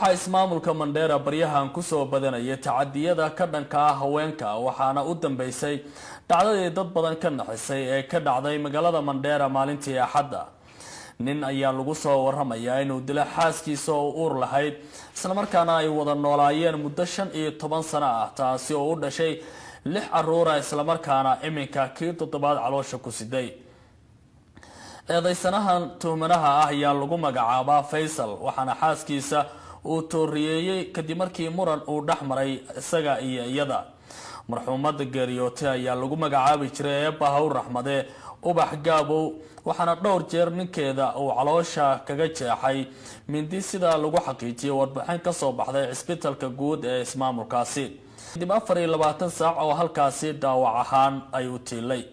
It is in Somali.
waxa ismaamulka Mandera baryahan ku soo badanaya tacadiyada ka dhanka ah haweenka waxaana u dambeysay dhacdadii dad badan ka naxisay ee ka dhacday magaalada Mandera maalintii Axadda. nin ayaa lagu soo waramayaa inuu Dilay xaaskiisa oo uur lahayd isla markaana ay wada noolaayeen muddo 15 sano ah taasi oo u dhashay 6 caruur ah isla markaana iminka kii 7 caloosha ku siday. eedaysanahan tuhmanaha ah ayaa lagu magacaabaa Faisal waxaana xaaskiisa uu tooriyay kadib markii muran uu dhaxmaray isaga iyo iyada. marxuumada geeriyootay ayaa lagu magacaabi jiray Eebbaha Raxmade ubax Gaabow waxaana dhowr jeer ninkeeda uu caloosha kaga jeexay mindi sida lagu xaqiijiyay warbixin ka soo baxday isbitaalka guud ee ismaamulkaasi. dib 24 saac oo halkaasi dhaawac ahaan ay u tiilay.